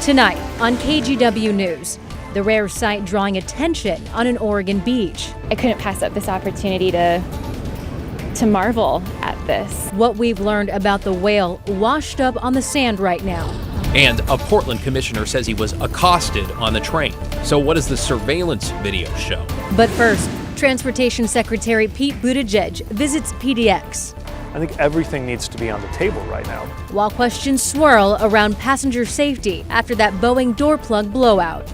Tonight on KGW News, the rare sight drawing attention on an Oregon beach. I couldn't pass up this opportunity to marvel at this. What we've learned about the whale washed up on the sand right now. And a Portland commissioner says he was accosted on the train. So what does the surveillance video show? But first, Transportation Secretary Pete Buttigieg visits PDX. I think everything needs to be on the table right now. While questions swirl around passenger safety after that Boeing door plug blowout.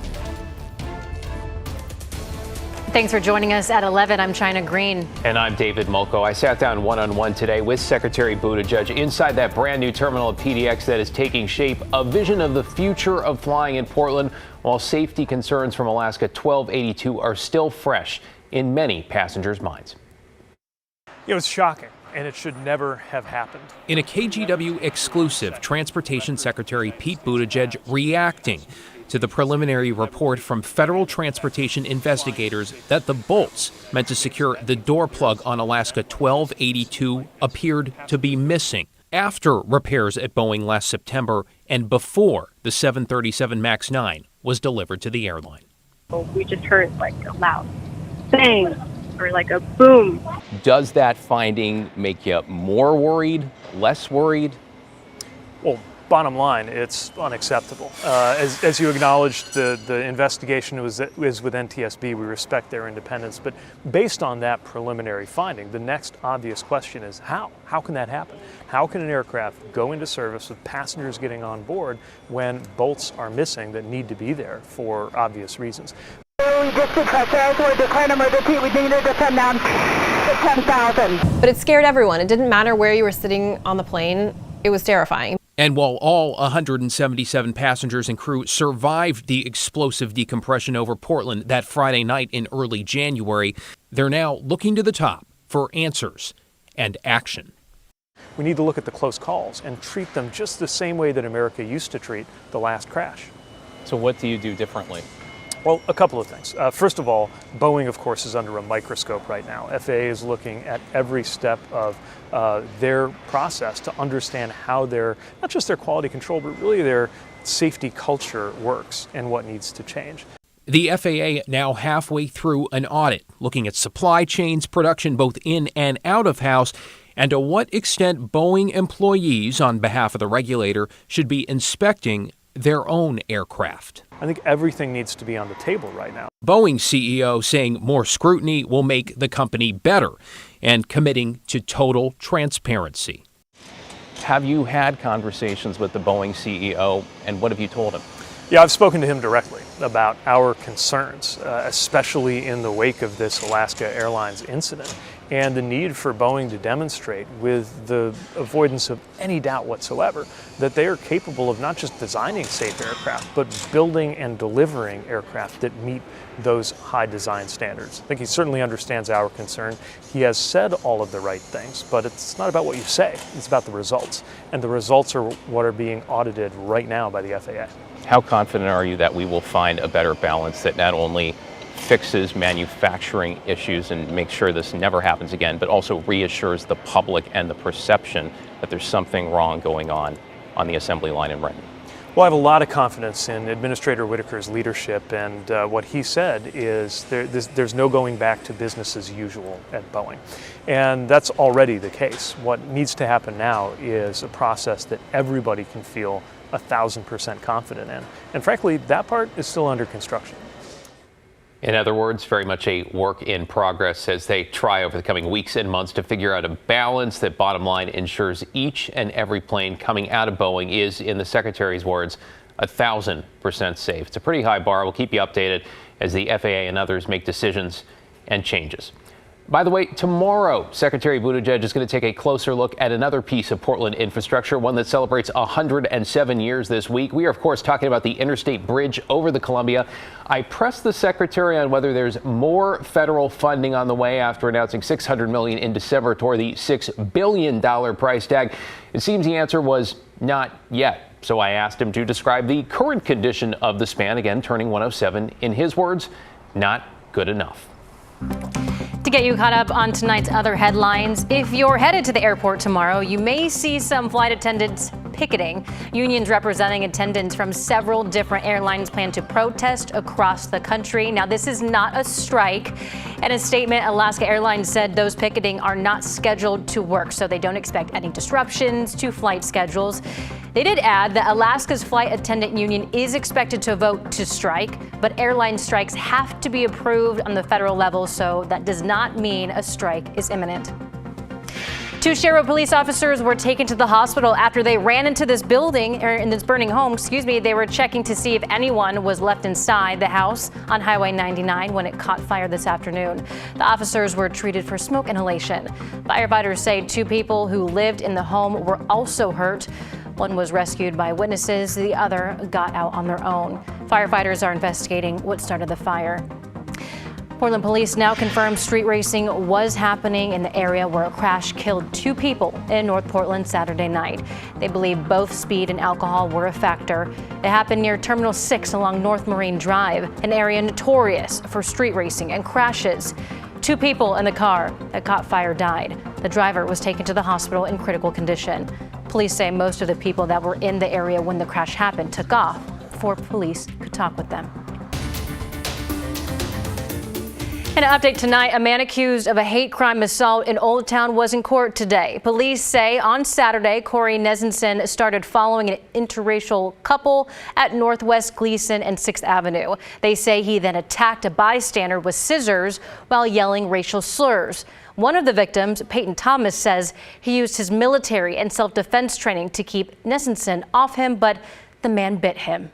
Thanks for joining us at 11. I'm China Green. And I'm David Mulco. I sat down one-on-one today with Secretary Buttigieg inside that brand new terminal at PDX that is taking shape, a vision of the future of flying in Portland, while safety concerns from Alaska 1282 are still fresh in many passengers' minds. It was shocking, and it should never have happened. In a KGW exclusive, Transportation Secretary Pete Buttigieg reacting to the preliminary report from federal transportation investigators that the bolts meant to secure the door plug on Alaska 1282 appeared to be missing after repairs at Boeing last September and before the 737 MAX 9 was delivered to the airline. We just heard like a loud bang or like a boom. Does that finding make you more worried, less worried? Well, bottom line, it's unacceptable. As you acknowledged, the investigation is with NTSB. We respect their independence. But based on that preliminary finding, the next obvious question is how? How can that happen? How can an aircraft go into service with passengers getting on board when bolts are missing that need to be there for obvious reasons? We just declared emergency. We needed to come down to 10,000. But it scared everyone. It didn't matter where you were sitting on the plane. It was terrifying. And while all 177 passengers and crew survived the explosive decompression over Portland that Friday night in early January, they're now looking to the top for answers and action. We need to look at the close calls and treat them just the same way that America used to treat the last crash. So what do you do differently? Well, a couple of things. First of all, Boeing, of course, is under a microscope right now. FAA is looking at every step of their process to understand how their, not just their quality control, but really their safety culture works and what needs to change. The FAA now halfway through an audit, looking at supply chains, production both in and out of house, and to what extent Boeing employees, on behalf of the regulator, should be inspecting their own aircraft. I think everything needs to be on the table right now. Boeing CEO saying more scrutiny will make the company better and committing to total transparency. Have you had conversations with the Boeing CEO, and what have you told him? Yeah, I've spoken to him directly about our concerns, especially in the wake of this Alaska Airlines incident, and the need for Boeing to demonstrate with the avoidance of any doubt whatsoever that they are capable of not just designing safe aircraft, but building and delivering aircraft that meet those high design standards. I think he certainly understands our concern. He has said all of the right things, but it's not about what you say, it's about the results. And the results are what are being audited right now by the FAA. How confident are you that we will find a better balance that not only fixes manufacturing issues and makes sure this never happens again, but also reassures the public and the perception that there's something wrong going on the assembly line in Renton? Well, I have a lot of confidence in Administrator Whitaker's leadership, and what he said is there's no going back to business as usual at Boeing. And that's already the case. What needs to happen now is a process that everybody can feel 1,000% confident in. And frankly, that part is still under construction. In other words, very much a work in progress as they try over the coming weeks and months to figure out a balance that, bottom line, ensures each and every plane coming out of Boeing is, in the Secretary's words, 1,000% safe. It's a pretty high bar. We'll keep you updated as the FAA and others make decisions and changes. By the way, tomorrow, Secretary Buttigieg is going to take a closer look at another piece of Portland infrastructure, one that celebrates 107 years this week. We are, of course, talking about the Interstate Bridge over the Columbia. I pressed the Secretary on whether there's more federal funding on the way after announcing $600 million in December toward the $6 billion price tag. It seems the answer was not yet. So I asked him to describe the current condition of the span, again, turning 107. In his words, not good enough. To get you caught up on tonight's other headlines, if you're headed to the airport tomorrow, you may see some flight attendants picketing. Unions representing attendants from several different airlines plan to protest across the country. Now, this is not a strike. In a statement, Alaska Airlines said those picketing are not scheduled to work, so they don't expect any disruptions to flight schedules. They did add that Alaska's flight attendant union is expected to vote to strike, but airline strikes have to be approved on the federal level, so that does not mean a strike is imminent. 2 Sherwood police officers were taken to the hospital after they ran into this building, or in this burning home, They were checking to see if anyone was left inside the house on Highway 99 when it caught fire this afternoon. The officers were treated for smoke inhalation. Firefighters say 2 people who lived in the home were also hurt. One was rescued by witnesses. The other got out on their own. Firefighters are investigating what started the fire. Portland police now confirm street racing was happening in the area where a crash killed 2 people in North Portland Saturday night. They believe both speed and alcohol were a factor. It happened near Terminal 6 along North Marine Drive, an area notorious for street racing and crashes. 2 people in the car that caught fire died. The driver was taken to the hospital in critical condition. Police say most of the people that were in the area when the crash happened took off before police could talk with them. An update tonight, a man accused of a hate crime assault in Old Town was in court today. Police say on Saturday, Corey Nesenson started following an interracial couple at Northwest Gleason and 6th Avenue. They say he then attacked a bystander with scissors while yelling racial slurs. One of the victims, Peyton Thomas, says he used his military and self-defense training to keep Nesenson off him, but the man bit him.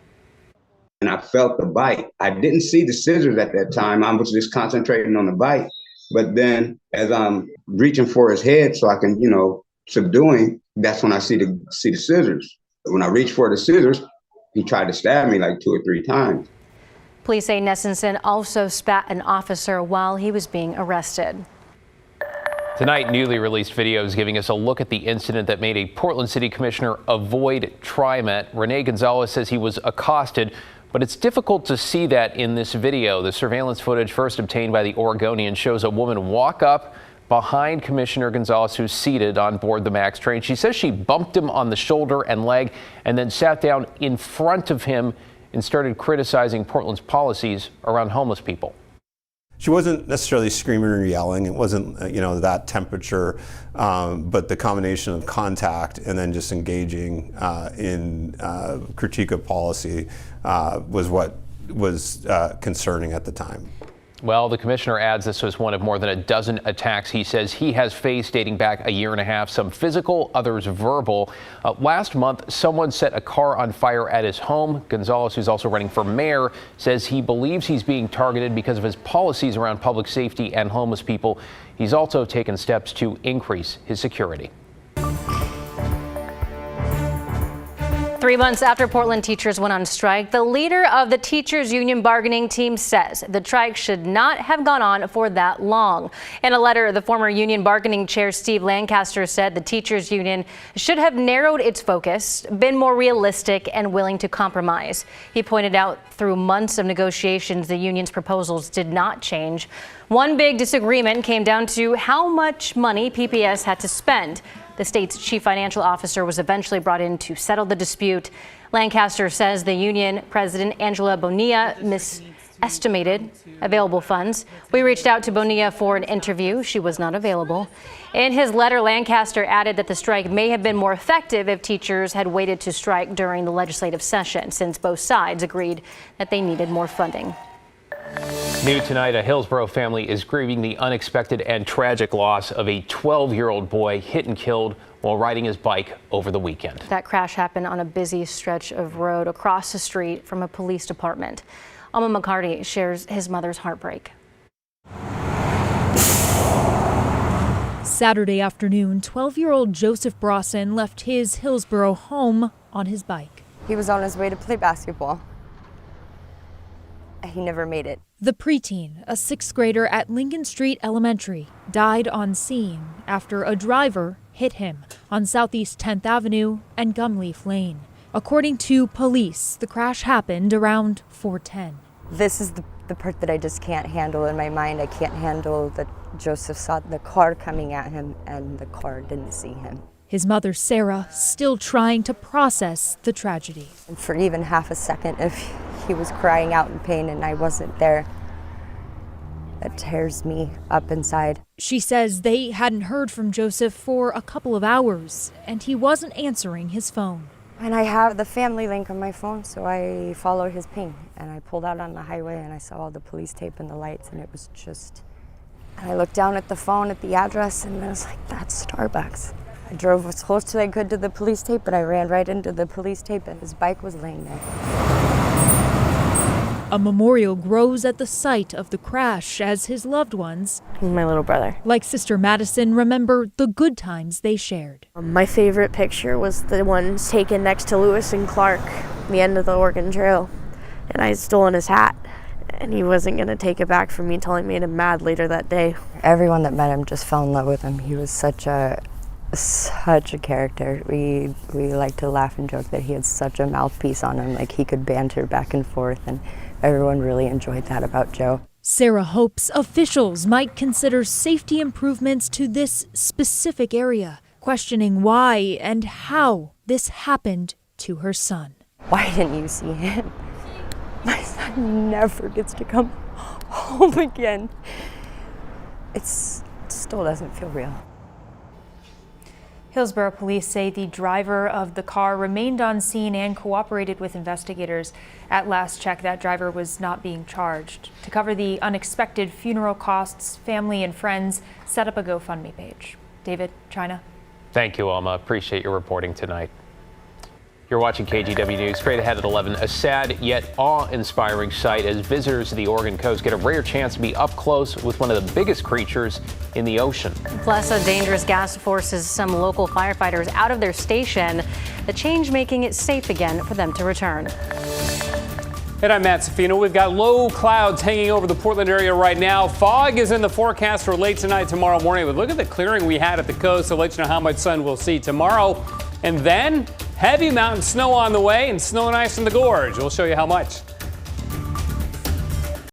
And I felt the bite. I didn't see the scissors at that time. I was just concentrating on the bite. But then as I'm reaching for his head so I can, subdue him, that's when I see the scissors. When I reached for the scissors, he tried to stab me like 2 or 3 times. Police say Nesenson also spat an officer while he was being arrested. Tonight, newly released videos giving us a look at the incident that made a Portland City Commissioner avoid TriMet. Rene Gonzalez says he was accosted, but it's difficult to see that in this video. The surveillance footage first obtained by the Oregonian shows a woman walk up behind Commissioner Gonzalez, who's seated on board the MAX train. She says she bumped him on the shoulder and leg and then sat down in front of him and started criticizing Portland's policies around homeless people. She wasn't necessarily screaming or yelling. It wasn't, that temperature, but the combination of contact and then just engaging in critique of policy was what was concerning at the time. Well, the commissioner adds this was one of more than a dozen attacks he says he has faced dating back a year and a half, some physical, others verbal. Last month, someone set a car on fire at his home. Gonzalez, who's also running for mayor, says he believes he's being targeted because of his policies around public safety and homeless people. He's also taken steps to increase his security. 3 months after Portland teachers went on strike, the leader of the teachers union bargaining team says the strike should not have gone on for that long. In a letter, the former union bargaining chair Steve Lancaster said the teachers union should have narrowed its focus, been more realistic and willing to compromise. He pointed out through months of negotiations, the union's proposals did not change. One big disagreement came down to how much money PPS had to spend. The state's chief financial officer was eventually brought in to settle the dispute. Lancaster says the union president, Angela Bonilla, misestimated available funds. We reached out to Bonilla for an interview. She was not available. In his letter, Lancaster added that the strike may have been more effective if teachers had waited to strike during the legislative session, since both sides agreed that they needed more funding. New tonight, a Hillsborough family is grieving the unexpected and tragic loss of a 12-year-old boy hit and killed while riding his bike over the weekend. That crash happened on a busy stretch of road across the street from a police department. Alma McCarty shares his mother's heartbreak. Saturday afternoon, 12-year-old Joseph Brawson left his Hillsborough home on his bike. He was on his way to play basketball. He never made it. The preteen, a 6th grader at Lincoln Street Elementary, died on scene after a driver hit him on Southeast 10th Avenue and Gumleaf Lane. According to police, the crash happened around 4:10. This is the part that I just can't handle in my mind. I can't handle that Joseph saw the car coming at him and the car didn't see him. His mother, Sarah, still trying to process the tragedy. And for even half a second, if he was crying out in pain and I wasn't there, that tears me up inside. She says they hadn't heard from Joseph for a couple of hours, and he wasn't answering his phone. And I have the family link on my phone, so I followed his ping. And I pulled out on the highway and I saw all the police tape and the lights, and it was just... And I looked down at the phone at the address, and I was like, that's Starbucks. I drove as close as I could to the police tape, but I ran right into the police tape, and his bike was laying there. A memorial grows at the site of the crash as his loved ones, my little brother, like Sister Madison, remember the good times they shared. My favorite picture was the ones taken next to Lewis and Clark, the end of the Oregon Trail. And I had stolen his hat, and he wasn't going to take it back from me until I made him mad later that day. Everyone that met him just fell in love with him. He was such a character. We like to laugh and joke that he had such a mouthpiece on him, like he could banter back and forth, and everyone really enjoyed that about Joe. Sarah hopes officials might consider safety improvements to this specific area, questioning why and how this happened to her son. Why didn't you see him? My son never gets to come home again. It still doesn't feel real. Hillsborough police say the driver of the car remained on scene and cooperated with investigators. At last check, that driver was not being charged. To cover the unexpected funeral costs, family and friends set up a GoFundMe page. David, China. Thank you, Alma. Appreciate your reporting tonight. You're watching KGW News. Straight ahead at 11, a sad yet awe-inspiring sight as visitors to the Oregon coast get a rare chance to be up close with one of the biggest creatures in the ocean. Plus, a dangerous gas forces some local firefighters out of their station, the change making it safe again for them to return. And I'm Matt Safino. We've got low clouds hanging over the Portland area right now. Fog is in the forecast for late tonight, tomorrow morning. But look at the clearing we had at the coast. I'll let you know how much sun we'll see tomorrow. And then heavy mountain snow on the way and snow and ice in the gorge. We'll show you how much.